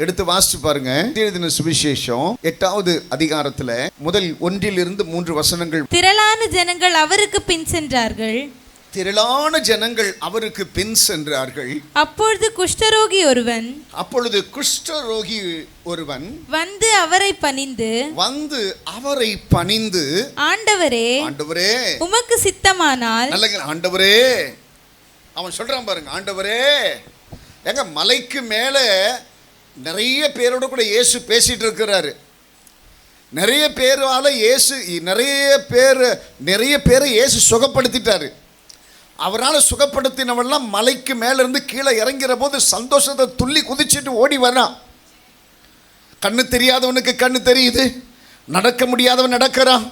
எடுத்து வாசிச்சு பாருங்க. எழுதின சுவிசேஷம் 8வது அதிகாரத்துல முதல் 1 to 3 வசனங்கள். திரளான ஜனங்கள் அவருக்கு பின் சென்றார்கள். திரளான ஜனங்கள் அவருக்கு பின் சென்றார்கள். அப்பொழுது குஷ்டரோகி ஒருவன் வந்து அவரை பணிந்து ஆண்டவரே உமக்கு சித்தமானால், ஆண்டவரே அவன் சொல்றான் பாருங்க, ஆண்டவரே. எங்க மலைக்கு மேல நிறைய பேரோட கூட இயேசு பேசிட்டு இருக்கிறாரு. நிறைய பேரை இயேசு சுகப்படுத்திட்டாரு. அவரால் சுகப்படுத்தினவெல்லாம் மலைக்கு மேலேருந்து கீழே இறங்கிற போது சந்தோஷத்தை துள்ளி குதிச்சுட்டு ஓடி வரான். கண்ணு தெரியாதவனுக்கு கண்ணு தெரியுது, நடக்க முடியாதவன் நடக்கிறான்,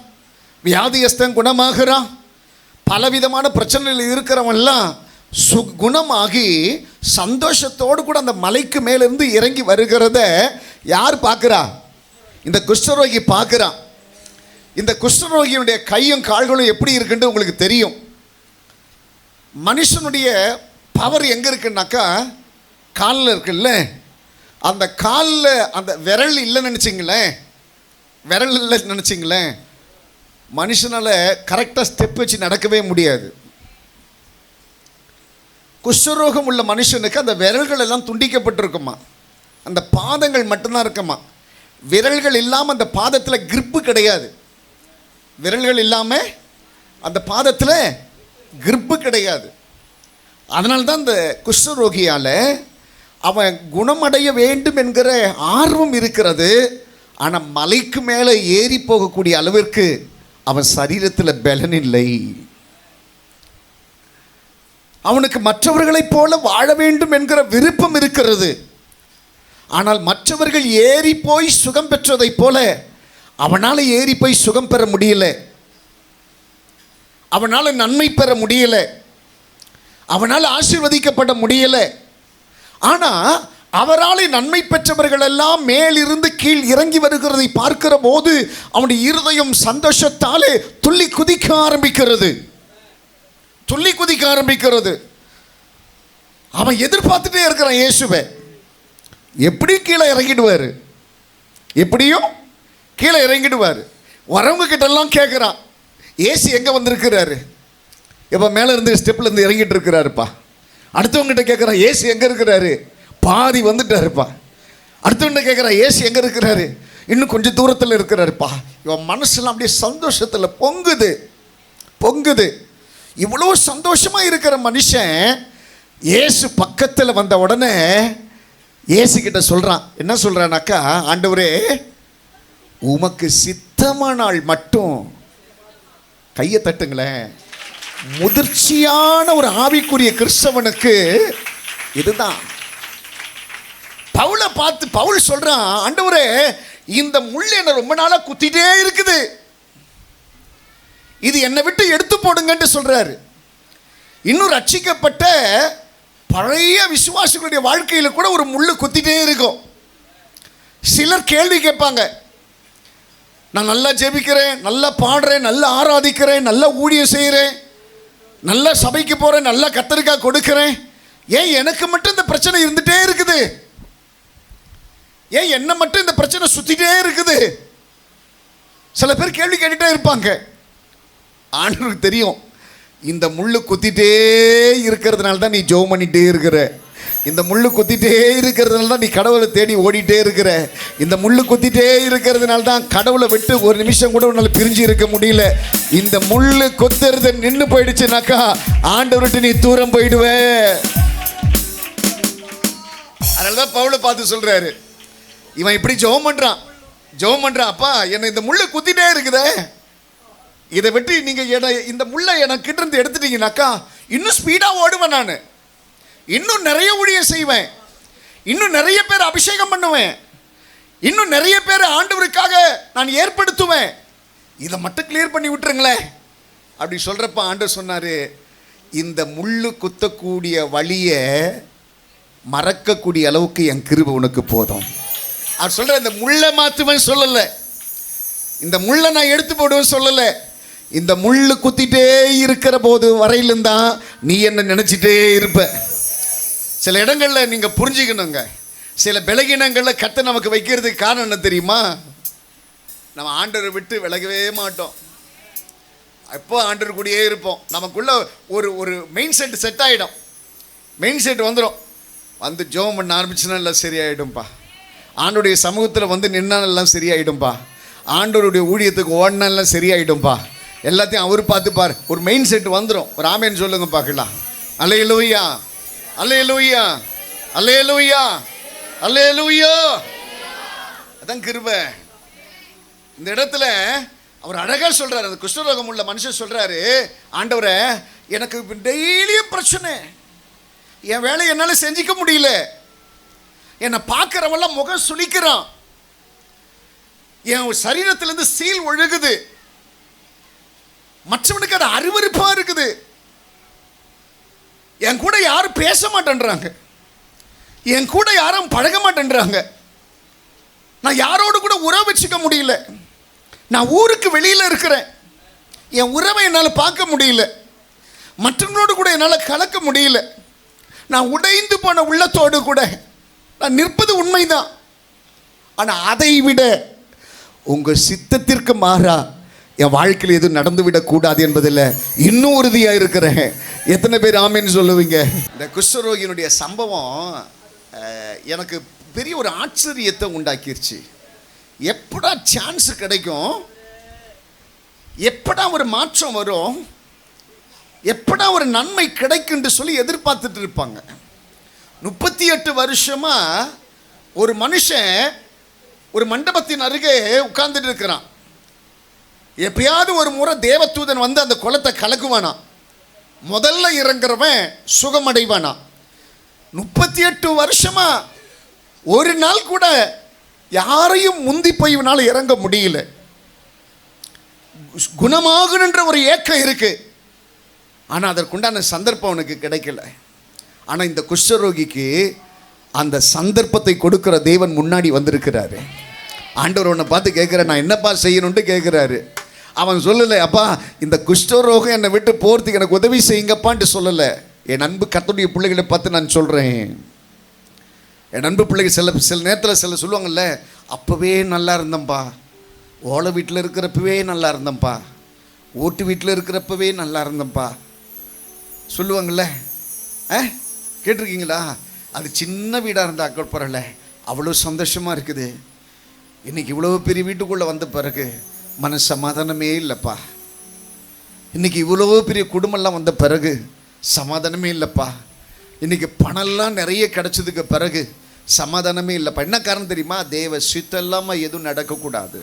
வியாதியஸ்தன் குணமாகிறான், பலவிதமான பிரச்சனைகள் இருக்கிறவன்லாம் குணமாகி சந்தோஷத்தோடு கூட அந்த மலைக்கு மேலேருந்து இறங்கி வருகிறத யார் பார்க்குறா? இந்த குஷ்டரோகி பார்க்குறான். இந்த குஷ்டரோகியினுடைய கையும் கால்களும் எப்படி இருக்குன்னு உங்களுக்கு தெரியும். மனுஷனுடைய பவர் எங்கே இருக்குன்னாக்கா காலில் இருக்குல்ல. அந்த காலில் அந்த விரல் இல்லைன்னு நினச்சிங்களேன், மனுஷனால் கரெக்டாக ஸ்டெப் வச்சு நடக்கவே முடியாது. குஷ்டரோகம் உள்ள மனுஷனுக்கு அந்த விரல்கள் எல்லாம் துண்டிக்கப்பட்டிருக்குமா, அந்த பாதங்கள் மட்டும்தான் இருக்குமா. விரல்கள் இல்லாமல் அந்த பாதத்தில் கிரிப்பு கிடையாது. விரல்கள் இல்லாமல் அந்த பாதத்தில் கிரிப்பு கிடையாது. அதனால்தான் இந்த குஷ்டரோகியால் அவன் குணமடைய வேண்டும் என்கிற ஆர்வம் இருக்கிறது. ஆனால் மலைக்கு மேலே ஏறி போகக்கூடிய அளவிற்கு அவன் சரீரத்தில் பலன் இல்லை. அவனுக்கு மற்றவர்களைப் போல வாழ வேண்டும் என்கிற விருப்பம் இருக்கிறது. ஆனால் மற்றவர்கள் ஏறி போய் சுகம் பெற்றதைப் போல அவனால் ஏறி போய் சுகம் பெற முடியல, அவனால் நன்மை பெற முடியல, அவனால் ஆசீர்வதிக்கப்பட முடியல. ஆனால் அவரால் நன்மை பெற்றவர்கள் எல்லாம் மேலிருந்து கீழ் இறங்கி வருகிறதை பார்க்கிற போது அவனுடைய இருதயம் சந்தோஷத்தாலே துள்ளி குதிக்க ஆரம்பிக்கிறது. அவன் எதிர்பார்த்துட்டே இருக்கிறான் இயேசுவை. எப்படி கீழே இறங்கிடுவார். வரவங்க கிட்டெல்லாம் கேட்குறான், ஏசு எங்கே வந்திருக்கிறாரு? இப்போ மேலே இருந்து ஸ்டெப்பில் இருந்து இறங்கிட்டு இருக்கிறாருப்பா. அடுத்தவங்ககிட்ட கேட்குறான், ஏசு எங்கே இருக்கிறாரு? பாதி வந்துட்டாருப்பா. அடுத்தவங்கிட்ட கேட்குறான், ஏசு எங்கே இருக்கிறாரு? இன்னும் கொஞ்சம் தூரத்தில் இருக்கிறாருப்பா. இவன் மனசுலாம் அப்படியே சந்தோஷத்தில் பொங்குது. இவ்வளோ சந்தோஷமாக இருக்கிற மனுஷன் ஏசு பக்கத்தில் வந்த உடனே ஏசு கிட்ட சொல்கிறான். என்ன சொல்கிறானாக்கா, ஆண்டவரே உமக்கு சித்தமானால் மட்டும் கையை தட்டுங்களேன். முதிர்ச்சியான ஒரு ஆவிக்குரிய கிறிஸ்தவனுக்கு இதுதான். பவுலை பார்த்து பவுல் சொல்கிறான், ஆண்டவரே இந்த முள் என்னை ரொம்ப நாளாக குத்திட்டே இருக்குது, இது என்னை விட்டு எடுத்து போடுங்கன்னு சொல்கிறாரு. இன்னும் ரட்சிக்கப்பட்ட பழைய விசுவாசிகளுடைய வாழ்க்கையில் கூட ஒரு முள்ளு குத்திட்டே இருக்கும். சிலர் கேள்வி கேட்பாங்க, நான் நல்லா ஜெபிக்கிறேன், நல்லா பாடுறேன், நல்லா ஆராதிக்கிறேன், நல்லா ஊழியம் செய்கிறேன், நல்லா சபைக்கு போகிறேன், நல்லா கத்தரிக்காய் கொடுக்கிறேன், ஏன் எனக்கு மட்டும் இந்த பிரச்சனை இருந்துகிட்டே இருக்குது? ஏன் என்னை மட்டும் இந்த பிரச்சனை சுற்றிட்டே இருக்குது? சில பேர் கேள்வி கேட்டுகிட்டே இருப்பாங்க. ஆண்டவருக்கு தெரியும், இந்த முள்ளு குத்திட்டே இருக்கிறதுனால தான் நீ ஜெபம் பண்ணிகிட்டே இருக்கிற, இந்த முள்ளு குத்திட்டே இருக்கிறதுனால தான் நீ கடவுளை தேடி ஓடிட்டே இருக்கிற, இந்த முள்ளு குத்திட்டே இருக்கிறதுனால தான் கடவுளை விட்டு ஒரு நிமிஷம் கூட உன்னால் பிரிஞ்சு இருக்க முடியல. இந்த முள்ளு கொத்துறது நின்று போயிடுச்சுனாக்கா ஆண்டவர்கிட்ட நீ தூரம் போயிடுவ. அதனாலதான் பவுலை பார்த்து சொல்றாரு, இவன் இப்படி ஜெபம் பண்றான், அப்பா என்னை இந்த முள்ளு குத்திட்டே இருக்குதே, இதை விட்டு நீங்க இந்த முள்ளை எனக்கிட்ட இருந்து எடுத்துட்டீங்கன்னாக்கா இன்னும் ஸ்பீடாக ஓடுவேன், நான் இன்னும் நிறைய ஊழியம் செய்வேன், இன்னும் நிறைய பேர் அபிஷேகம் பண்ணுவேன், இன்னும் நிறைய பேர் ஆண்டவருக்காக நான் ஏற்படுத்துவேன், இதை மட்டும் கிளியர் பண்ணி விட்டுருங்களேன் அப்படி சொல்கிறப்ப ஆண்டவர் சொன்னார், இந்த முள்ளு குத்தக்கூடிய வழியை மறக்கக்கூடிய அளவுக்கு என் கிருபை உனக்கு போதும். அவர் சொல்கிற இந்த முள்ளை மாற்றுவேன் சொல்லலை, இந்த முள்ளை நான் எடுத்து போடுவேன் சொல்லலை, இந்த முள்ளு குத்திட்டே இருக்கிற போது வரையிலும் தான் நீ என்ன நினச்சிட்டே இருப்ப. சில இடங்களில் நீங்கள் புரிஞ்சுக்கணுங்க, சில பலகீனங்களை கர்த்தர் நமக்கு வைக்கிறதுக்கு காரணம் என்ன தெரியுமா? நம்ம ஆண்டவரை விட்டு விலகவே மாட்டோம். எப்போ ஆண்டவர் கூடயே இருப்போம். நமக்குள்ள ஒரு மெயின் செட் ஆகிடும். மெயின் செட் வந்துடும். வந்து ஜெபம் பண்ண ஆரம்பிச்சுன்னா எல்லாம் சரியாயிடும்பா. ஆண்டோடைய சமூகத்தில் வந்து நின்னா எல்லாம் சரியாயிடும்பா. ஆண்டவருடைய ஊழியத்துக்கு ஓடினா எல்லாம் சரியாயிடும்பா. எல்லாத்தையும் அவர் பார்த்துப்பார். ஒரு மெயின் செட் வந்துடும். ஒரு ஆமேன்னு சொல்லுங்க பார்க்கலாம். அல்லேலூயா, அல்லேலூயா, அல்லேலூயா, அல்லேலூயா. அதான் கிருபை. இந்த இடத்துல அவர் அழகா சொல்றாரு. அந்த குஷ்டரோகம் உள்ள மனுஷன் சொல்றாரு, ஆண்டவரே எனக்கு டெய்லியும் பிரச்சனை, என் வேலையை என்னால் செஞ்சிக்க முடியல, என்னை பார்க்குறவெல்லாம் முகம் சுளிக்கிறான், என் சரீரத்திலேருந்து சீல் ஒழுகுது, மற்றவனுக்கு அது அருவருப்பாக இருக்குது, என் கூட யாரும் பேச மாட்டேன்றாங்க, என் கூட யாரும் பழக மாட்டேன்றாங்க, நான் யாரோடு கூட உறவு வச்சுக்க முடியல, நான் ஊருக்கு வெளியில் இருக்கிறேன், என் உறவை என்னால் பார்க்க முடியல, மற்றவங்களோடு கூட என்னால் கலக்க முடியல, நான் உடைந்து போன உள்ளத்தோடு கூட நான் நிற்பது உண்மைதான். ஆனால் அதை விட உங்கள் சித்தத்திற்கு மாறா என் வாழ்க்கையில் எதுவும் நடந்துவிடக்கூடாது என்பதில் இன்னும் உறுதியாக இருக்கிறேன். எத்தனை பேர் ஆமேன்னு சொல்லுவீங்க? இந்த குஷ்டரோகியினுடைய சம்பவம் எனக்கு பெரிய ஒரு ஆச்சரியத்தை உண்டாக்கிருச்சு. எப்படா சான்ஸ் கிடைக்கும், எப்படா ஒரு மாற்றம் வரும், எப்படா ஒரு நன்மை கிடைக்குன்னு சொல்லி எதிர்பார்த்துட்டு இருப்பாங்க. 38 வருஷமா ஒரு மனுஷன் ஒரு மண்டபத்தின் அருகே உட்கார்ந்துட்டு இருக்கிறான். எப்பயாவது ஒரு முறை தேவதூதன் வந்து அந்த குளத்தை கலக்குவானா, முதல்ல இறங்குறவன் சுகமடைவானா. 38 வருஷமா ஒரு நாள் கூட யாரையும் முந்தி போய் இவனால இறங்க முடியல. குணமாகணுன்ற ஒரு ஏக்கம் இருக்கு, ஆனால் அதற்குண்டான சந்தர்ப்பம் அவனுக்கு கிடைக்கல. ஆனால் இந்த குஷ்டரோகிக்கு அந்த சந்தர்ப்பத்தை கொடுக்கிற தேவன் முன்னாடி வந்திருக்கிறாரு. ஆண்டவர் உன்னை பார்த்து கேட்குற, நான் என்னப்பா செய்யணும்னு கேட்குறாரு. அவன் சொல்லலை, அப்பா இந்த குஷ்டரோகம் என்னை விட்டு போகிறதுக்கு எனக்கு உதவி செய்யுங்கப்பான்ட்டு சொல்லலை. என் அன்பு கர்த்தருடைய பிள்ளைகளை பார்த்து நான் சொல்கிறேன். என் அன்பு பிள்ளைகள் சில நேரத்தில் சொல்லுவாங்கள்ல, அப்போவே நல்லா இருந்தேன்ப்பா, ஓலை வீட்டில் இருக்கிறப்பவே நல்லா இருந்தேன்ப்பா, ஓட்டு வீட்டில் இருக்கிறப்பவே நல்லா இருந்தேன்ப்பா சொல்லுவாங்கள்ல. கேட்டிருக்கீங்களா? அது சின்ன வீடாக இருந்தால் அக்கப்பறல, அவ்வளோ சந்தோஷமாக இருக்குது. இன்றைக்கி இவ்வளோ பெரிய வீட்டுக்குள்ளே வந்த பிறகு மன சமாதானமே இல்லைப்பா. இன்றைக்கி இவ்வளோ பெரிய குடும்பம்லாம் வந்த பிறகு சமாதானமே இல்லைப்பா. இன்றைக்கி பணம்லாம் நிறைய கிடச்சதுக்கு பிறகு சமாதானமே இல்லைப்பா. என்ன காரணம் தெரியுமா? தேவ சித்தம் இல்லாமல் எதுவும் நடக்கக்கூடாது.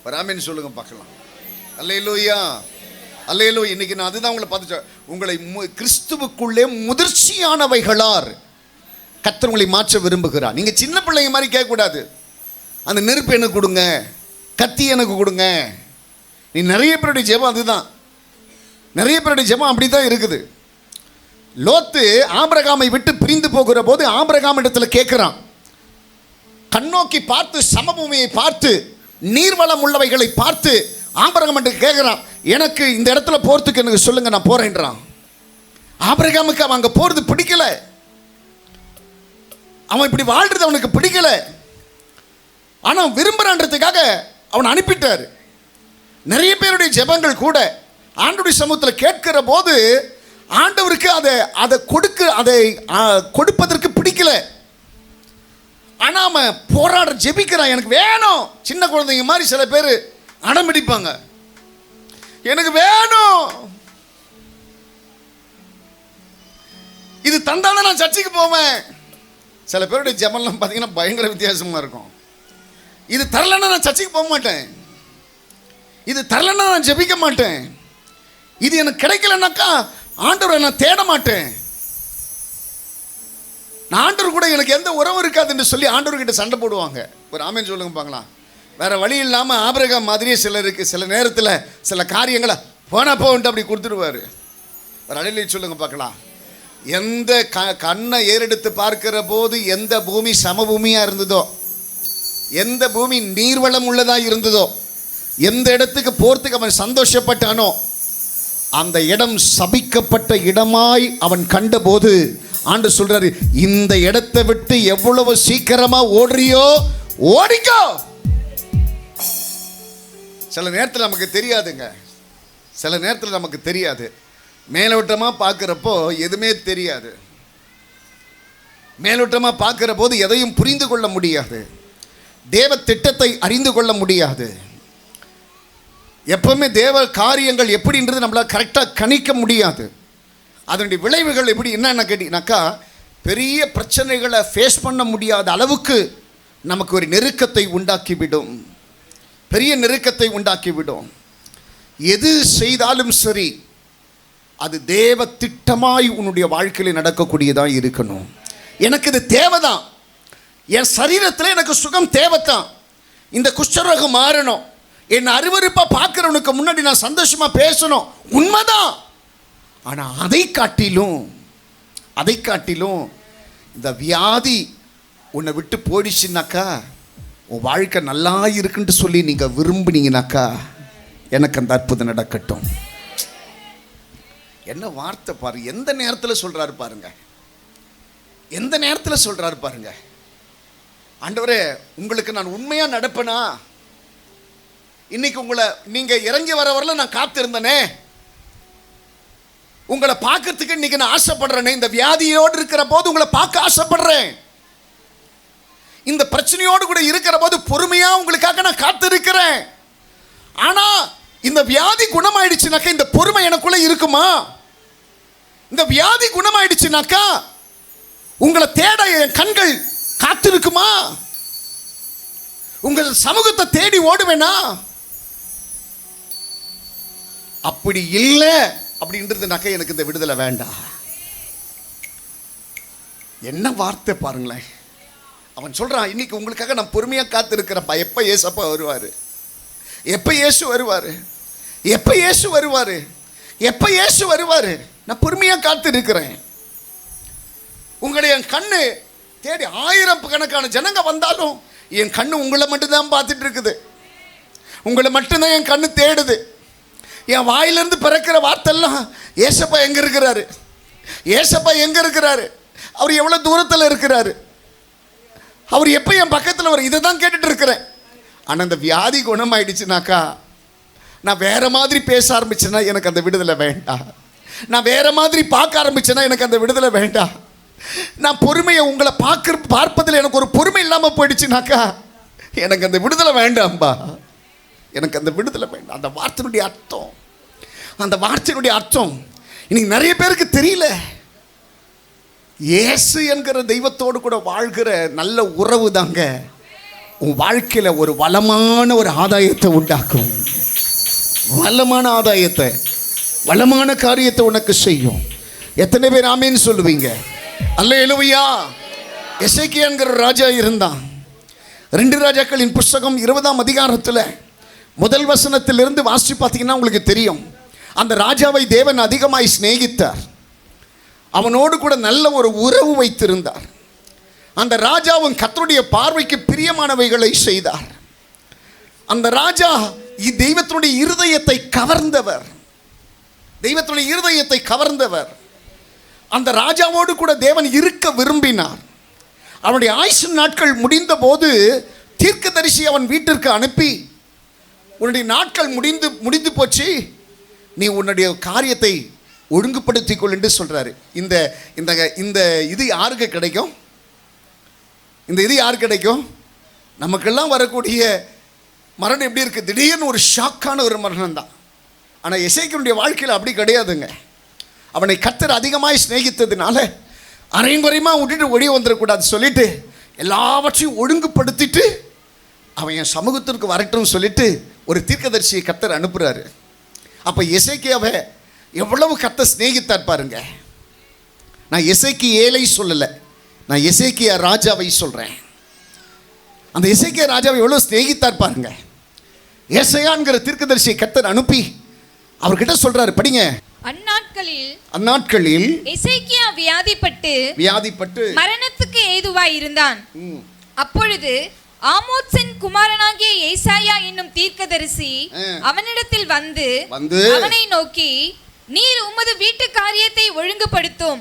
வராமேன்னு சொல்லுங்க பார்க்கலாம். அல்லேலூயா, அல்லேலூயா. இன்னைக்கு நான் அதுதான் உங்களை பார்த்து, உங்களை கிறிஸ்துவுக்குள்ளே முதிர்ச்சியானவைகளார் கர்த்தர் உங்களை மாற்ற விரும்புகிறார். நீங்கள் சின்ன பிள்ளைங்க மாதிரி கேட்கக்கூடாது. அந்த நெருப்பு எனக்கு கொடுங்க, கத்தி எனக்கு கொடுங்க. நீ நிறைய பேருடைய ஜெபம் அதுதான். நிறைய பேருடைய ஜெபம் அப்படி தான் இருக்குது. லோத்து ஆபிரகாமை விட்டு பிரிந்து போகிற போது ஆபிரகாம் இடத்துல கேட்குறான், கண்ணோக்கி பார்த்து சமபூமியை பார்த்து நீர்வளம் உள்ளவைகளை பார்த்து ஆபிரகாம் என்று கேட்குறான், எனக்கு இந்த இடத்துல போகிறதுக்கு எனக்கு சொல்லுங்க, நான் போறேன்றான். ஆபிரகாமுக்கு அவன் அங்கே போகிறது பிடிக்கல, அவன் இப்படி வாழ்றது அவனுக்கு பிடிக்கல. ஆனால் விரும்புறான்றதுக்காக அவன் அனுப்பிட்டார். நிறைய பேருடைய ஜெபங்கள் கூட ஆண்டவருடைய சமூகத்தில் கேட்கிற போது ஆண்டவருக்கு அதை கொடுப்பதற்கு பிடிக்கல. ஆனால் அவன் போராட ஜெபிக்கிறான், எனக்கு வேணும். சின்ன குழந்தைங்க மாதிரி சில பேர் அடம்பிடிப்பாங்க, எனக்கு வேணும், இது தந்தாதான் நான் சர்ச்சைக்கு போவேன். சில பேருடைய ஜெபம்லாம் பார்த்தீங்கன்னா பயங்கர வித்தியாசமாக இருக்கும். இது தரலன்னா நான் சர்ச்சைக்கு போக மாட்டேன், இது தரலன்னா நான் ஜெபிக்க மாட்டேன், இது எனக்கு கிடைக்கலன்னாக்கா ஆண்டவரை நான் தேட மாட்டேன், நான் ஆண்டவர் கூட எனக்கு எந்த உறவும் இருக்காதுன்னு சொல்லி ஆண்டவர்கிட்ட சண்டை போடுவாங்க. ஒரு ஆமேன் சொல்லுங்க பார்க்கலாம். வேறு வழி இல்லாமல் ஆபிரகாம் மாதிரியே சிலருக்கு சில நேரத்தில் சில காரியங்களை போன்ட்டு அப்படி கொடுத்துடுவார். ஒரு அழிலை சொல்லுங்க பார்க்கலாம். எந்த கண்ணை ஏறெடுத்து பார்க்கிற போது எந்த பூமி சமபூமியாக இருந்ததோ, எந்த பூமி நீர்வளம் உள்ளதாக இருந்ததோ, எந்த இடத்துக்கு போகிறதுக்கு அவன் சந்தோஷப்பட்டானோ அந்த இடம் சபிக்கப்பட்ட இடமாய் அவன் கண்டபோது ஆண்டவர் சொல்றாரு, இந்த இடத்தை விட்டு எவ்வளவு சீக்கிரமா ஓடுறியோ ஓடிக்கோ. சில நேரத்தில் நமக்கு தெரியாதுங்க, சில நேரத்தில் நமக்கு தெரியாது. மேலோட்டமாக பார்க்குறப்போ எதுவுமே தெரியாது, மேலோட்டமாக பார்க்குற போது எதையும் புரிந்து கொள்ள முடியாது, தேவ திட்டத்தை அறிந்து கொள்ள முடியாது. எப்பவுமே தேவ காரியங்கள் எப்படின்றது நம்மளால் கரெக்டாக கணிக்க முடியாது. அதனுடைய விளைவுகள் எப்படி என்னென்ன கேட்டிங்கனாக்கா, பெரிய பிரச்சனைகளை ஃபேஸ் பண்ண முடியாத அளவுக்கு நமக்கு ஒரு நெருக்கத்தை உண்டாக்கிவிடும், பெரிய நெருக்கத்தை உண்டாக்கிவிடும். எது செய்தாலும் சரி அது தேவ திட்டமாய் உன்னுடைய வாழ்க்கையில் நடக்கக்கூடியதாக இருக்கணும். எனக்கு இது தேவைதான், என் சரீரத்தில் எனக்கு சுகம் தேவைத்தான், இந்த குஷ்டரோகம் மாறணும், என் அருவருப்பாக பார்க்குறவனுக்கு முன்னாடி நான் சந்தோஷமாக பேசணும், உண்மைதான். ஆனால் அதை காட்டிலும் இந்த வியாதி உன்னை விட்டு போயிடுச்சுனாக்கா, உன் வாழ்க்கை நல்லா இருக்குன்ட்டு சொல்லி நீங்கள் விரும்புனீங்கனாக்கா, எனக்கு அந்த அற்புதம் நடக்கட்டும். என்ன வார்த்தை பாரு, எந்த நேரத்தில் சொல்கிறாரு பாருங்க, எந்த நேரத்தில் சொல்கிறாரு பாருங்க. ஆண்டவரே, உங்களுக்கு நான் உண்மையாக நடப்பேனா? இன்னைக்கு உங்களை நீங்கள் இறங்கி வர வரல நான் காத்திருந்தனே, உங்களை பார்க்கறதுக்கு இன்னைக்கு நான் ஆசைப்படுறேனே, இந்த வியாதியோடு இருக்கிற போது உங்களை பார்க்க ஆசைப்படுறேன், இந்த பிரச்சனையோடு கூட இருக்கிற போது பொறுமையாக உங்களுக்காக நான் காத்திருக்கிறேன். ஆனால் இந்த வியாதி குணமாயிடுச்சுனாக்கா இந்த பொறுமை எனக்குள்ள இருக்குமா? இந்த வியாதி குணமாயிடுச்சுனாக்கா உங்களை தேட என் கண்கள் காத்திருக்குமா? உங்கள் சமூகத்தை தேடி ஓடுவேனா? அப்படி இல்லை அப்படின்றதுனாக்கா எனக்கு இந்த விடுதலை வேண்டாம். என்ன வார்த்தை பாருங்களேன். அவன் சொல்றான், இன்னைக்கு உங்களுக்காக நான் பொறுமையாக காத்திருக்கிறப்பா, எப்போ ஏசப்பா வருவார், எப்போ இயேசு வருவார், எப்போ இயேசு வருவார், எப்போ இயேசு வருவார், நான் பொறுமையாக காத்திருக்கிறேன். உங்களை என் கண்ணு தேடி 1000 கணக்கான ஜனங்க வந்தாலும் என் கண்ணு உங்களை மட்டும்தான் பார்த்துட்டு இருக்குது, உங்களை மட்டும்தான் என் கண்ணு தேடுது. என் வாயிலிருந்து பிறக்கிற வார்த்தைலாம் ஏசப்பா எங்கே இருக்கிறாரு, ஏசப்பா எங்கே இருக்கிறாரு, அவர் எவ்வளோ தூரத்தில் இருக்கிறாரு, அவர் எப்போ என் பக்கத்தில் வரும், இதை தான் கேட்டுட்டு இருக்கிறேன். ஆனால் அந்த வியாதி குணமாயிடுச்சுனாக்கா, நான் வேற மாதிரி பேச ஆரம்பிச்சேன்னா எனக்கு அந்த விடுதலை வேண்டாம், நான் வேற மாதிரி பார்க்க ஆரம்பிச்சேன்னா எனக்கு அந்த விடுதலை வேண்டாம். நான் பொறுமையை உங்களை பார்ப்பதில் எனக்கு ஒரு பொறுமை இல்லாமல் போயிடுச்சுனாக்கா எனக்கு அந்த விடுதலை வேண்டாம்பா, எனக்கு அந்த விடுதலை வேண்டாம். அந்த வார்த்தையினுடைய அர்த்தம், அந்த வார்த்தையினுடைய அர்த்தம் இன்னைக்கு நிறைய பேருக்கு தெரியல. இயேசு என்கிற தெய்வத்தோடு கூட வாழ்கிற நல்ல உறவு தாங்க உன் வாழ்க்கையில் ஒரு வளமான ஒரு ஆதாயத்தை உண்டாக்கும், வளமான ஆதாயத்தை, வளமான காரியத்தை உனக்கு செய்யும். எத்தனை பேர் ஆமீன்னு சொல்லுவீங்க? அல்லேலூயா. எசேக்கியா என்கிற ராஜா இருந்தான். 2 ராஜாக்களின் புஸ்தகம் 20ஆம் அதிகாரத்தில் 1 வசனத்திலிருந்து வாசித்து பார்த்தீங்கன்னா உங்களுக்கு தெரியும். அந்த ராஜாவை தேவன் அதிகமாய் சிநேகித்தார், அவனோடு கூட நல்ல ஒரு உறவு வைத்திருந்தார். அந்த ராஜாவும் கர்த்தருடைய பார்வைக்கு பிரியமானவைகளை செய்தார். அந்த ராஜா தெய்வத்தினுடைய இருதயத்தை கவர்ந்தவர், தெய்வத்தினுடைய இருதயத்தை கவர்ந்தவர். அந்த ராஜாவோடு கூட தேவன் இருக்க விரும்பினார். அவனுடைய ஆயுசு நாட்கள் முடிந்த போது தீர்க்கதரிசி அவன் வீட்டிற்கு அனுப்பி, உன்னுடைய நாட்கள் முடிந்து போச்சு, நீ உன்னுடைய காரியத்தை ஒழுங்குபடுத்திக் கொள் என்று சொல்றாரு. இந்த இந்த இந்த இது யாருக்கு கிடைக்கும்? இந்த இது யாருக்கு கிடைக்கும்? நமக்கெல்லாம் வரக்கூடிய மரணம் எப்படி இருக்குது? திடீர்னு ஒரு ஷாக்கான ஒரு மரணம் தான். ஆனால் எசேக்கியாவுடைய வாழ்க்கையில் அப்படி கிடையாதுங்க. அவனை கர்த்தர் அதிகமாக சிநேகித்ததுனால அரைங்குறையமாக விட்டுட்டு ஒளிய வந்துடக்கூடாது சொல்லிட்டு எல்லாவற்றையும் ஒழுங்குபடுத்திட்டு அவன் என் சமூகத்திற்கு வரட்டும் சொல்லிட்டு ஒரு தீர்க்கதரிசியை கர்த்தர் அனுப்புகிறாரு. அப்போ எசேக்கியாவை எவ்வளவு கர்த்தர் சிநேகித்தார் பாருங்க. நான் எசேக்கியேலை சொல்லலை, நான் எசேக்கியா ராஜாவை சொல்கிறேன். அந்த எசேக்கியா ராஜாவை எவ்வளோ சிநேகித்தார் பாருங்க. ஏசாயாங்கிற தீர்க்கதரிசியை கர்த்தர் அனுப்பி அவர்கிட்ட சொல்றாரு, படிங்க. அந்நாட்களில் எசேக்கியா வியாதிப்பட்டு மரணத்துக்கு ஏதுவாய் இருந்தான். அப்பொழுது ஆமோத்சின் குமாரனாகிய ஏசாயா என்னும் தீர்க்கதரிசி அவனிடத்தில் வந்து அவனை நோக்கி, நீர் உமது வீட்டு காரியத்தை ஒழுங்குபடுத்தும்.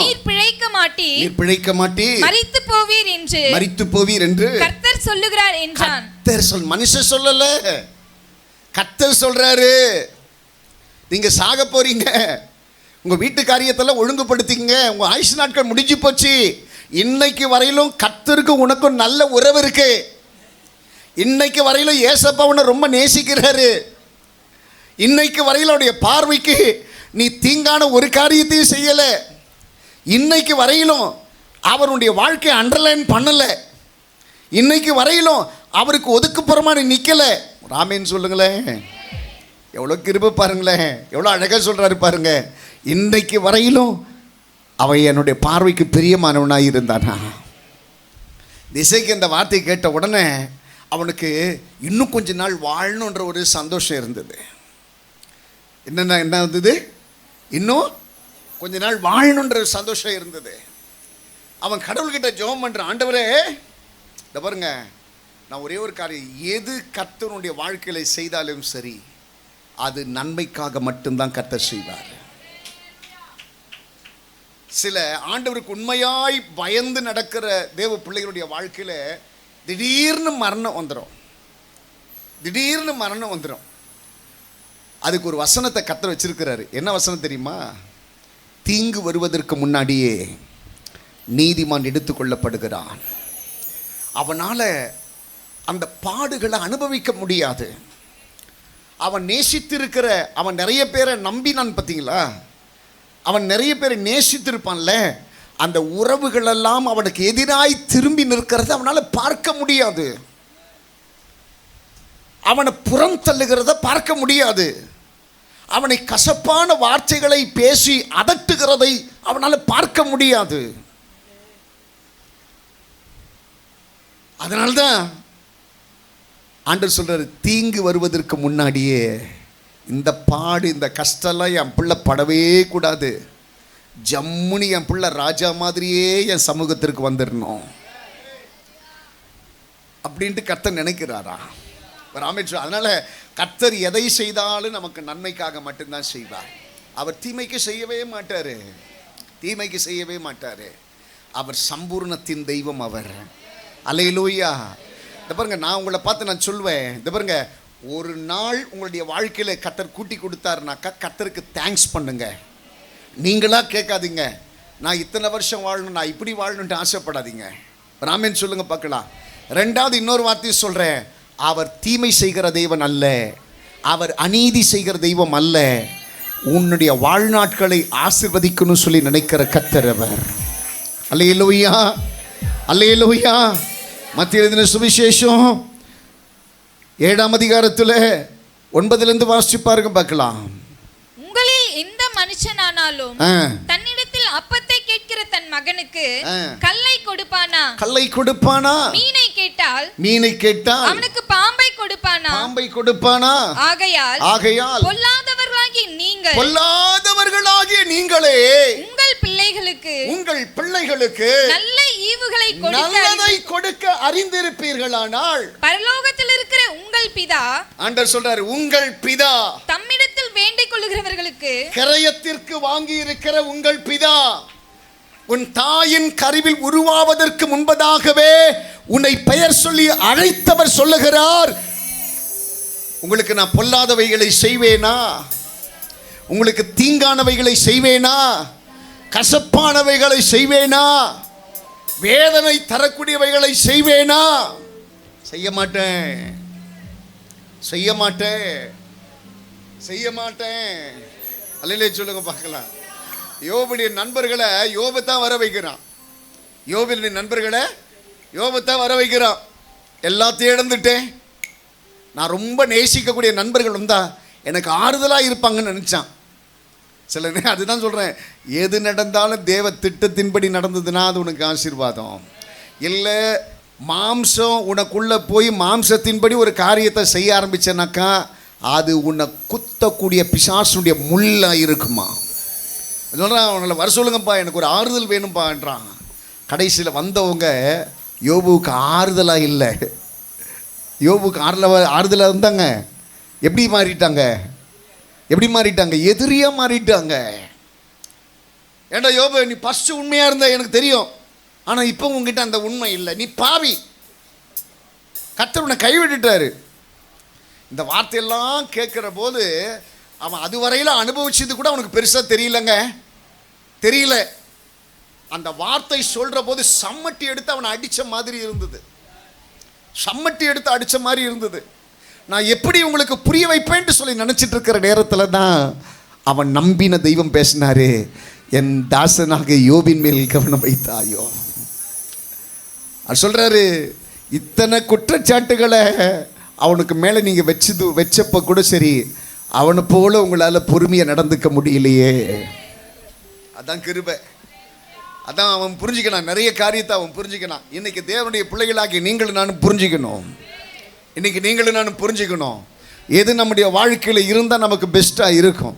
நீர் பிழைக்க மாட்டீர். மரித்து போவீர் என்று கர்த்தர் சொல்லுகிறார் என்றான். மனுஷன் சொல்லல, கர்த்தர் சொல்றாரு. நீங்க சாக போறீங்க, உங்க வீட்டு காரியத்தெல்லாம் ஒழுங்குபடுத்திங்க, உங்க ஆயுசு நாட்கள் முடிஞ்சு போச்சு. இன்னைக்கு வரையிலும் கர்த்தருக்கு உனக்கும் நல்ல உறவு இருக்கு. இன்னைக்கு வரையிலும் ஏசப்பா உன்னை ரொம்ப நேசிக்கிறாரு. இன்னைக்கு வரையில் அவருடைய பார்வைக்கு நீ தீங்கான ஒரு காரியத்தையும் செய்யல. இன்னைக்கு வரையிலும் அவருடைய வாழ்க்கையை அண்டர்லைன் பண்ணல. இன்னைக்கு வரையிலும் அவருக்கு ஒதுக்குப்புறமா நீ நிக்கல. ராமேன்னு சொல்லுங்களேன், எவ்வளோ கிருபை பாருங்களேன், எவ்வளோ அழகாக சொல்றாரு பாருங்க. இன்னைக்கு வரையிலும் அவன் என்னுடைய பார்வைக்கு பிரியமானவனாக இருந்தானா. திசைக்கு இந்த வார்த்தை கேட்ட உடனே அவனுக்கு இன்னும் கொஞ்ச நாள் வாழணுன்ற ஒரு சந்தோஷம் இருந்தது. என்ன இருந்தது? இன்னும் கொஞ்ச நாள் வாழணுன்ற சந்தோஷம் இருந்தது. அவன் கடவுள்கிட்ட ஜெபம் பண்றான், ஆண்டவரே இந்த பாருங்க, நான் ஒரே ஒரு காரியம், எது கர்த்தருடைய வாழ்க்கையில செய்தாலும் சரி அது நன்மைக்காக மட்டும்தான் கர்த்தர் செய்வார். சில ஆண்டவருக்கு உண்மையாய் பயந்து நடக்கிற தேவ பிள்ளைகளுடைய வாழ்க்கையில திடீர்னு மரணம் வந்துடும். அதுக்கு ஒரு வசனத்தை கர்த்தர் வச்சிருக்கிறாரு. என்ன வசனம் தெரியுமா? தீங்கு வருவதற்கு முன்னாடியே நீதிமான் எடுத்துக்கொள்ளப்படுகிறான். அவனால அந்த பாடுகளை அனுபவிக்க முடியாது. அவன் நேசித்திருக்கிற, அவன் நிறைய பேரை நம்பினான் பார்த்தீங்களா, அவன் நிறைய பேரை நேசித்திருப்பான்ல, அந்த உறவுகளெல்லாம் அவனுக்கு எதிராய் திரும்பி நிற்கிறத அவனால் பார்க்க முடியாது. அவனை புறம் தள்ளுகிறத பார்க்க முடியாது. அவனை கசப்பான வார்த்தைகளை பேசி அதட்டுகிறதை அவனால் பார்க்க முடியாது. அதனால்தான் ஆண்டவர் சொல்றாரு, தீங்கு வருவதற்கு முன்னாடியே இந்த பாடு, இந்த கஷ்டம்லாம் என் பிள்ளை படவே கூடாது. ஜம்முனி என் பிள்ளை ராஜா மாதிரியே என் சமூகத்திற்கு வந்துடணும் அப்படின்ட்டு கர்த்தர் நினைக்கிறாரா ராமேஸ்வரர். அதனால கர்த்தர் எதை செய்தாலும் நமக்கு நன்மைக்காக மட்டும்தான் செய்வார். அவர் தீமைக்கு செய்யவே மாட்டாரு. அவர் சம்பூர்ணத்தின் தெய்வம் அவர். அல்லேலூயா. இந்த பாருங்க, நான் உங்களை பார்த்து நான் சொல்வேன், இந்த பாருங்க, ஒரு நாள் உங்களுடைய வாழ்க்கையில கர்த்தர் கூட்டி கொடுத்தாருனாக்கா கர்த்தருக்கு தேங்க்ஸ் பண்ணுங்க. நீங்களா கேட்காதீங்க, நான் இத்தனை வருஷம் வாழணும், நான் இப்படி வாழணும்ட்டு ஆசைப்படாதீங்க. ராமேன் சொல்லுங்க பார்க்கலாம். ரெண்டாவது இன்னொரு வார்த்தையும் சொல்றேன், அவர் தீமை செய்கிற தெய்வம் அல்ல, அவர் அநீதி செய்கிற தெய்வம் அல்ல. உன்னுடைய வாழ்நாட்களை ஆசீர்வதிக்கணும்னு சொல்லி நினைக்கிற கர்த்தர் அவர். அல்லேலூயா, அல்லேலூயா. மத்திய எழுதின சுவிசேஷம் 7ஆம் அதிகாரத்தில் 9 வாசிச்சு பாருங்க பார்க்கலாம். உங்களில் எந்த மனுஷனானாலும் தன்னிடத்தில் அப்பத்தை கேட்கிற தன் மகனுக்கு கல்லை கொடுப்பானா? மீனை கேட்டால் அவனுக்கு பாம்பை கொடுப்பானா? ஆகையால் பொல்லாதவர்களாகிய நீங்களே உங்கள் பிள்ளைகளுக்கு நல்ல ஈவுகளை கொடுக்க அறிந்திருப்பீர்களானால் பரலோகத்தில் இருக்கிற உங்கள் பிதா, ஆண்டவர் சொல்றாரு, உங்கள் பிதா தம்மிடத்தில் வேண்டிக் கொள்ளுகிறவர்களுக்கு கிரயத்திற்கு வாங்கி இருக்கிற உங்கள் பிதா, உன் தாயின் கருவில் உருவாவதற்கு முன்பதாகவே உன்னை பெயர் சொல்லி அழைத்தவர் சொல்லுகிறார், உங்களுக்கு நான் பொல்லாதவைகளை செய்வேனா? உங்களுக்கு தீங்கானவைகளை செய்வேனா? கசப்பானவைகளை செய்வேனா? வேதனை தரக்கூடியவைகளை செய்வேனா? செய்ய மாட்டேன். அல்லேலூயா சொல்லுங்க பார்க்கலாம். யோபுடைய நண்பர்களை யோபு தான் வர வைக்கிறான். யோபுடைய நண்பர்களை யோபு தான் வர வைக்கிறான். எல்லாத்தையும் இழந்துட்டேன், நான் ரொம்ப நேசிக்கக்கூடிய நண்பர்கள் வந்தா எனக்கு ஆறுதலாக இருப்பாங்கன்னு நினச்சான். சில நேரம் அதுதான் சொல்கிறேன், எது நடந்தாலும் தேவ திட்டத்தின்படி நடந்ததுன்னா அது உனக்கு ஆசீர்வாதம். இல்லை மாம்சம் உனக்குள்ளே போய் மாம்சத்தின்படி ஒரு காரியத்தை செய்ய ஆரம்பிச்சேனாக்கா அது உன்னை குத்தக்கூடிய பிசாசுடைய முள்ளாக இருக்குமா. சொல்கிறான், அவனை வர சொல்லுங்கப்பா, எனக்கு ஒரு ஆறுதல் வேணும்பான்றான். கடைசியில் வந்தவங்க யோபுவுக்கு ஆறுதலாக இல்லை, யோபுக்கு ஆறுதலாக இருந்தாங்க. எப்படி மாறிட்டாங்க? எப்படி மாறிட்டாங்க? எதிரியா மாறிட்டாங்க. ஏண்டா யோபு, நீ ஃபர்ஸ்ட் உண்மையா இருந்த எனக்கு தெரியும், ஆனா இப்போ உங்ககிட்ட அந்த உண்மை இல்லை, நீ பாவி, கர்த்தர் உன்னை கைவிட்டுட்டாரு. இந்த வார்த்தையெல்லாம் கேட்குற போது அவன் அதுவரையில் அனுபவிச்சது கூட அவனுக்கு பெருசாக தெரியலங்க, தெரியல. அந்த வார்த்தை சொல்கிற போது சம்மட்டி எடுத்து அவனை அடித்த மாதிரி இருந்தது, சம்மட்டி எடுத்து அடித்த மாதிரி இருந்தது. நான் எப்படி உங்களுக்கு புரிய வைப்பேன்ட்டு சொல்லி நினச்சிட்டு இருக்கிற நேரத்தில் தான் அவன் நம்பின தெய்வம் பேசினாரு, என் தாசனாக யோபின் மேல் கவனம் வைத்தாயோ. அது சொல்கிறாரு, இத்தனை குற்றச்சாட்டுகளை அவனுக்கு மேலே நீங்கள் வச்சப்போ கூட சரி, அவனை போல உங்களால் பொறுமையாக நடந்துக்க முடியலையே. அதான் கிருபை. அதான் அவன் புரிஞ்சுக்கணும், நிறைய காரியத்தை அவன் புரிஞ்சுக்கணும். இன்னைக்கு தேவனுடைய பிள்ளைகளாகி நீங்களும் நானும் புரிஞ்சுக்கணும். இன்னைக்கு நீங்களும் நானும் புரிஞ்சுக்கணும், எது நம்முடைய வாழ்க்கையில் இருந்தால் நமக்கு பெஸ்ட்டாக இருக்கும்,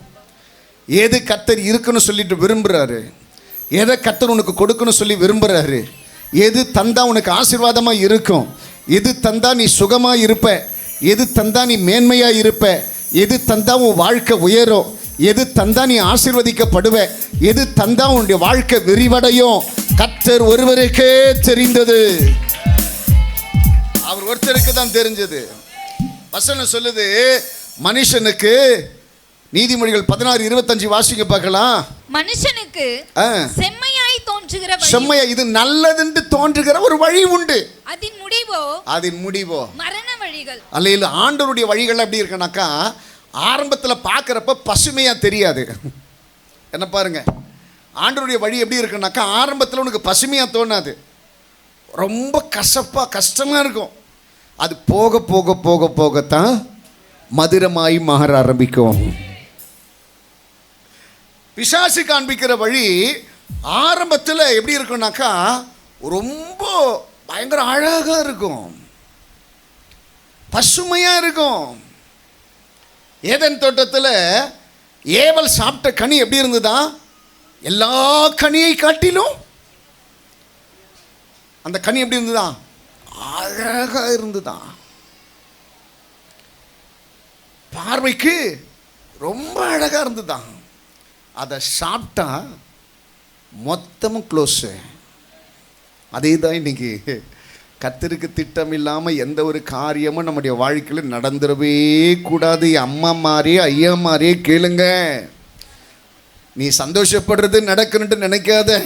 எது கர்த்தர் இருக்குன்னு சொல்லிட்டு விரும்புகிறாரு, எதை கர்த்தர் உனக்கு கொடுக்கணும் சொல்லி விரும்புகிறாரு, எது தந்தா உனக்கு ஆசீர்வாதமாக இருக்கும், எது தந்தா நீ சுகமாக இருப்ப, எது தந்தா நீ மேன்மையாக இருப்ப, எது தந்தா உன் வாழ்க்கை உயரும், எது தந்தா நீ ஆசீர்வதிக்கப்படுவ, எது தந்தா உன்னுடைய வாழ்க்கை விரிவடையும், கர்த்தர் ஒருவருக்கே தெரிந்தது. அவர் ஒருத்தருக்கு தான் தெரிஞ்சது. வசனம் சொல்லுது, மனுஷனுக்கு, நீதிமொழிகள் 16:25 வாசிக்க பார்க்கலாம். மனுஷனுக்கு செம்மையாய் தோன்றுகிற வழி, செம்மையா, இது நல்லதென்று தோன்றுகிற ஒரு வழி உண்டு, அதன் முடிவோ மரண வழிகள். அல்ல, ஆண்டவருடைய வழிகள் எப்படி இருக்குனாக்கா, ஆரம்பத்தில் பார்க்குறப்ப பசுமையாக தெரியாது. என்ன பாருங்க, ஆண்டவருடைய வழி எப்படி இருக்குனாக்கா, ஆரம்பத்தில் உனக்கு பசுமையாக தோணாது, ரொம்ப கசப்பாக கஷ்டமாக இருக்கும். அது போக போக போக போகத்தான் மதுரமாய் மாற ஆரம்பிக்கும். பிசாசு காண்பிக்கிற வழி ஆரம்பத்தில் எப்படி இருக்குனாக்கா, ரொம்ப பயங்கர அழகாக இருக்கும், பசுமையாக இருக்கும். ஏதேன் தோட்டத்தில் ஏவல் சாப்பிட்ட கனி எப்படி இருந்ததா, எல்லா கனியை காட்டிலும் அந்த கனி எப்படி இருந்ததா, அழகாக இருந்ததுதான், பார்வைக்கு ரொம்ப அழகாக இருந்ததுதான். அதை சாப்பிட்டா மொத்தமும் க்ளோஸு. அதே தான் இன்னைக்கு கர்த்தருக்கு திட்டம் இல்லாமல் எந்த ஒரு காரியமும் நம்முடைய வாழ்க்கையில் நடந்துடவே கூடாது. அம்மா மாதிரியே ஐயா மாதிரியே கேளுங்க. நீ சந்தோஷப்படுறது நடக்கணுன்ட்டு நினைக்காத,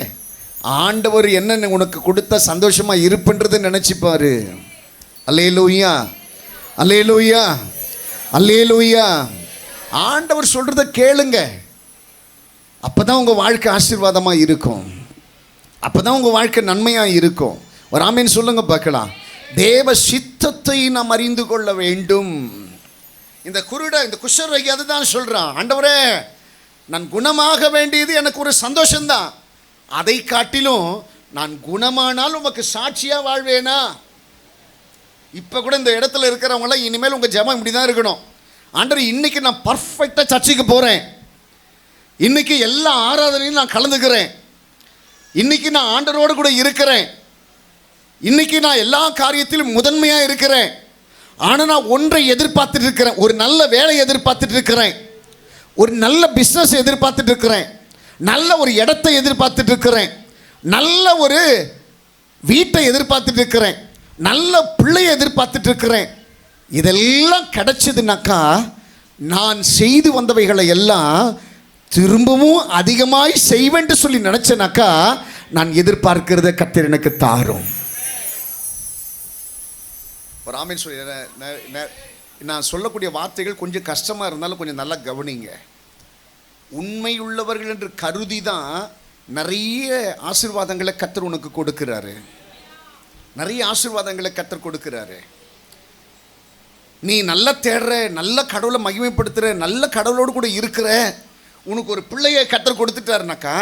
ஆண்டவர் என்ன உனக்கு கொடுத்த சந்தோஷமாக இருப்புன்றது நினச்சிப்பாரு. அல்லேலூயா, அல்லேலூயா, அல்லேலூயா. ஆண்டவர் சொல்கிறத கேளுங்க, அப்போ தான் உங்கள் வாழ்க்கை ஆசீர்வாதமாக இருக்கும், அப்போ தான் உங்கள் வாழ்க்கை நன்மையாக இருக்கும். ஒரு ஆமீன் சொல்லுங்க பார்க்கலாம். தேவ சித்தத்தை நாம் அறிந்து கொள்ள வேண்டும். இந்த குஷ்டரோகி அதுதான் சொல்கிறான், ஆண்டவரே நான் குணமாக வேண்டியது எனக்கு ஒரு சந்தோஷம்தான், அதை காட்டிலும் நான் குணமானால் உமக்கு சாட்சியாக வாழ்வேனா. இப்போ கூட இந்த இடத்துல இருக்கிறவங்களாம் இனிமேல் உங்கள் ஜெபம் இப்படி தான் இருக்கணும். ஆண்டவர் இன்னைக்கு நான் பர்ஃபெக்டாக சர்ச்சைக்கு போகிறேன், இன்னைக்கு எல்லா ஆராதனையும் நான் கலந்துக்கிறேன், இன்னைக்கு நான் ஆண்டவரோடு கூட இருக்கிறேன், இன்னைக்கு நான் எல்லா காரியத்திலும் முதன்மையாக இருக்கிறேன். ஆனால் நான் ஒன்றை எதிர்பார்த்துட்டு இருக்கிறேன், ஒரு நல்ல வேலையை எதிர்பார்த்துட்டு இருக்கிறேன், ஒரு நல்ல பிஸ்னஸ் எதிர்பார்த்துட்டு இருக்கிறேன், நல்ல ஒரு இடத்தை எதிர்பார்த்துட்டு இருக்கிறேன், நல்ல ஒரு வீட்டை எதிர்பார்த்துட்டு இருக்கிறேன், நல்ல பிள்ளையை எதிர்பார்த்துட்டு இருக்கிறேன். இதெல்லாம் கிடைச்சதுனாக்கா நான் செய்து வந்தவைகளை எல்லாம் திரும்பவும் அதிகமாய் செய்வேன்னு சொல்லி நினச்சேனாக்கா நான் எதிர்பார்க்கிறத கர்த்தர் எனக்கு தாரும். ஒரு ஆமீன் சொல்லி, நான் சொல்லக்கூடிய வார்த்தைகள் கொஞ்சம் கஷ்டமாக இருந்தாலும் கொஞ்சம் நல்லா கவனிங்க. உண்மையுள்ளவர்கள் என்று கருதி தான் நிறைய ஆசீர்வாதங்களை கர்த்தர் உனக்கு கொடுக்கிறாரு, நிறைய ஆசீர்வாதங்களை கர்த்தர் கொடுக்கிறாரு. நீ நல்லா தேடுற, நல்ல கடவுளை மகிமைப்படுத்துகிற, நல்ல கடவுளோடு கூட இருக்கிற, உனக்கு ஒரு பிள்ளையை கர்த்தர் கொடுத்துட்டாருனாக்கா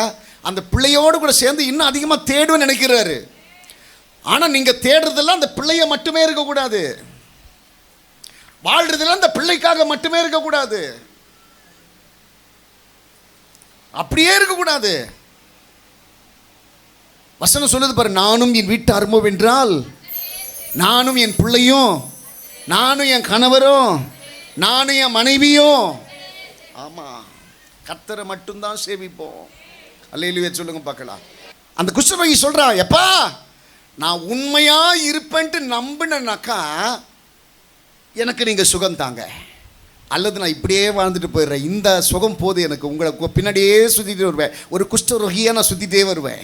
அந்த பிள்ளையோடு கூட சேர்ந்து இன்னும் அதிகமாக தேடுவேன்னு நினைக்கிறாரு. ஆனால் நீங்கள் தேடுறதெல்லாம் அந்த பிள்ளையை மட்டுமே இருக்கக்கூடாது, வாழ்றதெல்லாம் அந்த பிள்ளைக்காக மட்டுமே இருக்கக்கூடாது, அப்படியே இருக்கக்கூடாது. வசனம் சொல்லுது பாரு, நானும் என் வீட்டாருமோ வென்றால், நானும் என் பிள்ளையும், நானும் என் கணவரும், நானும் என் மனைவியும். ஆமாம், கர்த்தரை மட்டும்தான் சேவிப்போம். அல்லேலூயா சொல்லுங்க பார்க்கலாம். அந்த குஷ்டரோகி சொல்றா, எப்பா நான் உண்மையா இருப்பேன்ட்டு நம்பினேனாக்கா எனக்கு நீங்க சுகம் தாங்க, அல்லது நான் இப்படியே வாழ்ந்துட்டு போயிடுறேன், இந்த சுகம் போது எனக்கு, உங்களை பின்னாடியே சுத்திட்டே வருவேன், ஒரு குஷ்டரோகியா நான் சுத்திட்டே வருவேன்.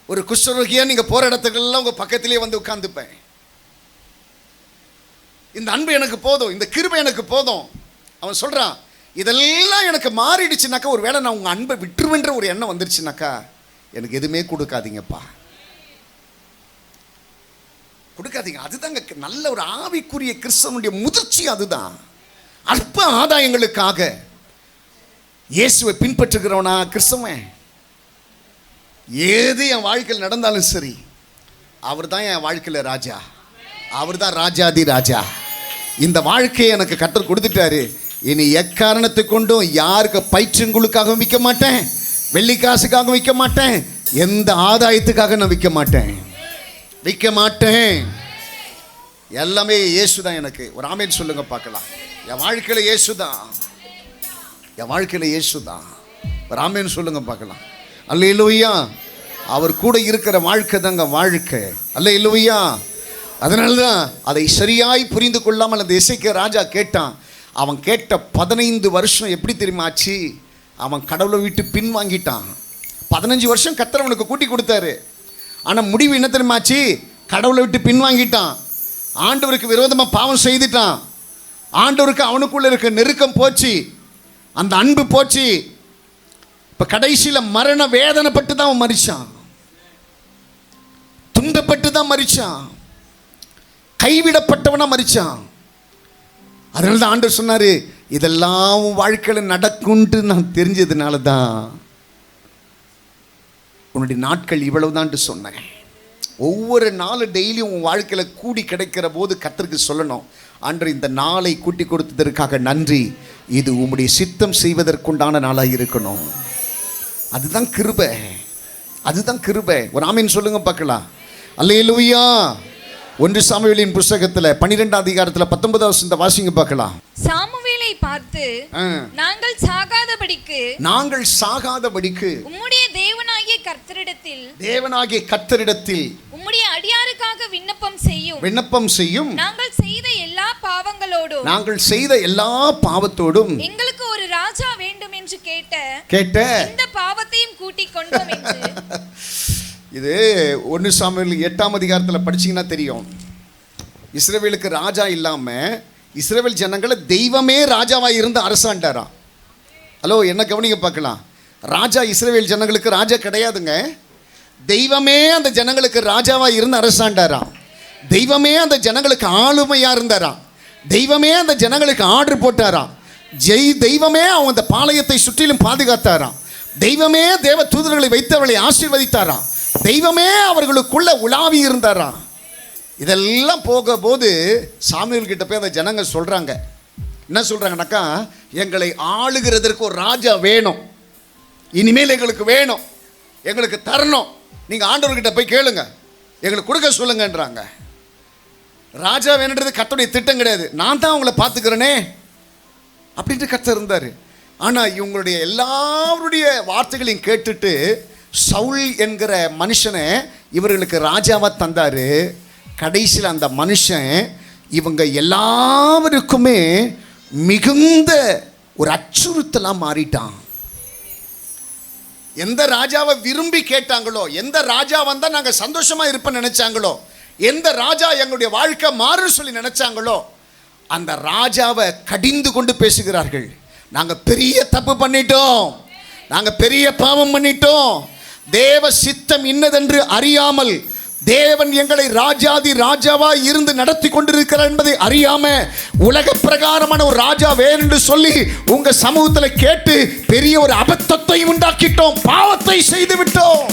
ஒரு குஷ்டரோகியா நீங்க போற இடத்துக்கெல்லாம் உங்க பக்கத்திலேயே வந்து உட்கார்ந்துப்பேன். இந்த அன்பு எனக்கு போதும், இந்த கிருபை எனக்கு போதும். அவன் சொல்றான், இதெல்லாம் எனக்கு மாறிடுச்சுனாக்கா, ஒரு வேளை நான் உங்க அன்பை விட்டுருவேன்ற ஒரு எண்ணம் வந்துருச்சுனாக்கா எனக்கு எதுவுமே கொடுக்காதீங்கப்பா, கொடுக்காதீங்க. அதுதாங்க நல்ல ஒரு ஆவிக்குரிய கிறிஸ்தவனுடைய முதிர்ச்சி. அதுதான் அற்ப ஆதாயங்களுக்காக இயேசுவை பின்பற்றுகிறவனா கிறிஸ்தவன். ஏது என் வாழ்க்கையில் நடந்தாலும் சரி, அவர் தான் என் வாழ்க்கையில் ராஜா, அவர் தான் ராஜாதி ராஜா. இந்த வாழ்க்கையை எனக்கு கர்த்தர் கொடுத்துட்டாரு. இனி எக்காரணத்தை கொண்டும் யாருக்கு பயிற்றுங்களுக்காக விற்க மாட்டேன், வெள்ளிக்காசுக்காக விற்க மாட்டேன், எந்த ஆதாயத்துக்காக நான் விற்க மாட்டேன், விற்க மாட்டேன். எல்லாமே இயேசு தான் எனக்கு. ஒரு ஆமென் சொல்லுங்க பார்க்கலாம். என் வாழ்க்கையில் இயேசு தான், என் வாழ்க்கையில் இயேசு தான். ஒரு ஆமென் சொல்லுங்க பார்க்கலாம். அல்லேலூயா. அவர் கூட இருக்கிற வாழ்க்கை தாங்க வாழ்க்கை. அல்லேலூயா. அதனால தான் அதை சரியாய் புரிந்து கொள்ளாமல் அந்த எசேக்கியா ராஜா கேட்டான். அவன் கேட்ட 15 வருஷம் எப்படி தெரியுமா ஆச்சு? அவன் கடவுளை விட்டு பின் வாங்கிட்டான். 15 வருஷம் கர்த்தர் அவனுக்கு கூட்டி கொடுத்தாரு. ஆனால் முடிவு என்ன தெரியுமாச்சு? கடவுளை விட்டு பின் வாங்கிட்டான். ஆண்டவருக்கு விரோதமாக பாவம் செய்துட்டான். ஆண்டவருக்கு அவனுக்குள்ள இருக்க நெருக்கம் போச்சு, அந்த அன்பு போச்சு. இப்போ கடைசியில் மரண வேதனைப்பட்டு தான் அவன் மரிச்சான், துன்பப்பட்டு தான் மரிச்சான், கைவிடப்பட்டவனா மரிச்சான். அதனால தான் ஆண்டவர் சொன்னாரு, இதெல்லாம் வாழ்க்கையில் நடக்கும்ட்டு நான் தெரிஞ்சதுனால தான் உன்னுடைய நாட்கள் இவ்வளவுதான் சொன்னேன். ஒவ்வொரு நாளும் டெய்லியும் உன் வாழ்க்கையில் கூடி கிடைக்கிற போது கர்த்தருக்கு சொல்லணும், ஆண்டவர் இந்த நாளை கூட்டி கொடுத்ததற்காக நன்றி, இது உம்முடைய சித்தம் செய்வதற்குண்டான நாளாக இருக்கணும். அதுதான் கிருபை, அதுதான் கிருபை. ஒரு ஆமீன் சொல்லுங்க பார்க்கலாம். அல்லேலூயா. 1 சாமுவேலின் புத்தகத்தில் 12ஆம் அதிகாரத்தில் 19வது வசனத்தை வாசிங்க பார்க்கலாம். சாமுவேலை பார்த்து, நாங்கள் சாகாதபடிக்கு உம்முடைய தேவனாகிய கர்த்தரிடத்தில் உம்முடைய அடியாருக்காக விண்ணப்பம் செய்யும். நாங்கள் செய்த எல்லா பாவத்தோடும் எங்களுக்கு ஒரு ராஜா வேண்டும் என்று கேட்ட இந்த பாவத்தையும் கூட்டிக் கொண்டோம் என்று. இது 1 சாமுவேல் 8ஆம் அதிகாரத்தில் படிச்சிங்கன்னா தெரியும். இஸ்ரவேலுக்கு ராஜா இல்லாமல் இஸ்ரவேல் ஜனங்களை தெய்வமே ராஜாவாக இருந்து அரசாண்டாராம். ஹலோ, என்ன கவனிங்க பார்க்கலாம். ராஜா இஸ்ரவேல் ஜனங்களுக்கு ராஜா கிடையாதுங்க. தெய்வமே அந்த ஜனங்களுக்கு ராஜாவாக இருந்து அரசாண்டாராம். தெய்வமே அந்த ஜனங்களுக்கு ஆளுமையாக இருந்தாராம். தெய்வமே அந்த ஜனங்களுக்கு ஆர்டர் போட்டாராம். தெய்வமே அவங்க அந்த பாளையத்தை சுற்றிலும் பாதுகாத்தாராம். தெய்வமே தேவ தூதர்களை வைத்து அவளை ஆசீர்வதித்தாராம். தெய்வமே அவர்களுக்குள்ள உலாவி இருந்தாராம். இதெல்லாம் போக போது சாமுவேல் கிட்ட போய் அந்த ஜனங்க சொல்றாங்க, என்ன சொல்றாங்கன்னாக்கா, எங்களை ஆளுகிறதற்கு ஒரு ராஜா வேணும், இனிமேல் எங்களுக்கு வேணும், எங்களுக்கு தரணும், நீங்க ஆண்டவர்கிட்ட போய் கேளுங்க, எங்களுக்கு கொடுக்க சொல்லுங்கன்றாங்க. ராஜா வேணுன்றது கர்த்தருடைய திட்டம் கிடையாது, நான் தான் அவங்கள பார்த்துக்கிறேனே அப்படின்ட்டு கர்த்தர் இருந்தார். ஆனால் இவங்களுடைய எல்லாருடைய வார்த்தைகளையும் கேட்டுட்டு சவுல் என்கிற மனுஷனை இவர்களுக்கு ராஜாவாக தந்தார். கடைசியில் அந்த மனுஷன் இவங்க எல்லாருக்குமே மிகுந்த ஒரு அச்சுறுத்தலாக மாறிட்டான். எந்த ராஜாவை விரும்பி கேட்டாங்களோ, எந்த ராஜா வந்தால் நாங்கள் சந்தோஷமாக இருப்பேன்னு நினச்சாங்களோ, எந்த ராஜா எங்களுடைய வாழ்க்கை மாறுன்னு சொல்லி நினச்சாங்களோ, அந்த ராஜாவை கடிந்து கொண்டு பேசுகிறார்கள். நாங்கள் பெரிய தப்பு பண்ணிட்டோம், நாங்கள் பெரிய பாவம் பண்ணிட்டோம், தேவ சித்தம் இன்னதென்று அறியாமல் தேவன் எங்களை ராஜாதி ராஜாவா இருந்து நடத்தி கொண்டிருக்கிறார் என்பதை அறியாம உலக பிரகாரமான ஒரு ராஜா வேறு சொல்லி உங்க சமூகத்தில் கேட்டு பெரிய ஒரு அபத்தத்தை உண்டாக்கிட்டோம், பாவத்தை செய்து விட்டோம்.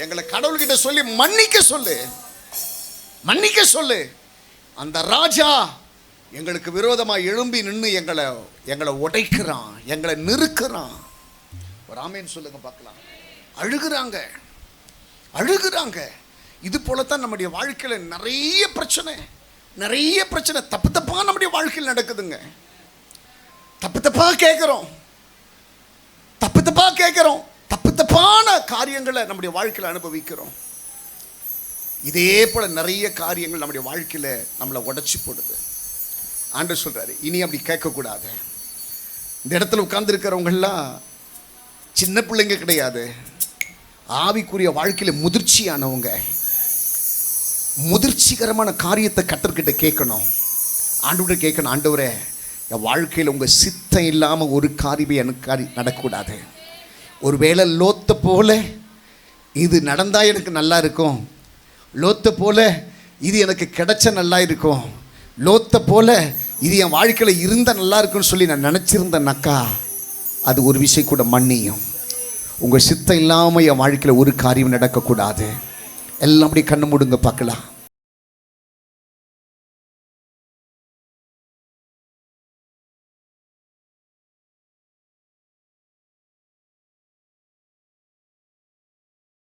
எங்களை கடவுள்கிட்ட சொல்லி மன்னிக்க சொல்லு. அந்த ராஜா எங்களுக்கு விரோதமாக எழும்பி நின்று எங்களை உடைக்கிறான், எங்களை நிறுக்கிறான். ஒரு ஆமேன் சொல்லுங்க பார்க்கலாம். அழுகுறாங்க. இது போலத்தான் நம்முடைய வாழ்க்கையில் நிறைய பிரச்சனை தப்பு தப்பாக நம்முடைய வாழ்க்கையில் நடக்குதுங்க. தப்பு தப்பாக கேட்குறோம், தப்பு தப்பாக கேட்குறோம், தப்பு தப்பான காரியங்களை நம்முடைய வாழ்க்கையில் அனுபவிக்கிறோம். இதே போல் நிறைய காரியங்கள் நம்முடைய வாழ்க்கையில் நம்மளை உடைச்சி போடுது. ஆண்டவர் சொல்கிறாரு, இனி அப்படி கேட்கக்கூடாது. இந்த இடத்துல உட்கார்ந்துருக்கிறவங்கெல்லாம் சின்ன பிள்ளைங்க கிடையாது, ஆவிக்குரிய வாழ்க்கையில் முதிர்ச்சியானவங்க. முதிர்ச்சிகரமான காரியத்தை கர்த்தர்கிட்ட கேட்கணும், ஆண்டவரை கேட்கணும். ஆண்டவரே, என் வாழ்க்கையில் உங்கள் சித்தம் இல்லாமல் ஒரு காரியமே எனக்கு நடக்கக்கூடாது. ஒருவேளை லோத்தை போல இது நடந்தால் எனக்கு நல்லா இருக்கும், லோத்தை போல இது எனக்கு கிடைச்ச நல்லா இருக்கும், லோத்தை போல இது என் வாழ்க்கையில் இருந்தால் நல்லா இருக்குன்னு சொல்லி நான் நினச்சிருந்தேன்னாக்கா அது ஒரு விஷயம் கூட மன்னியும். உங்கள் சித்தம் இல்லாமல் என் வாழ்க்கையில் ஒரு காரியம் நடக்கக்கூடாது. எல்லாம் அப்படி கண்ணு மூடுங்க பார்க்கலாம்.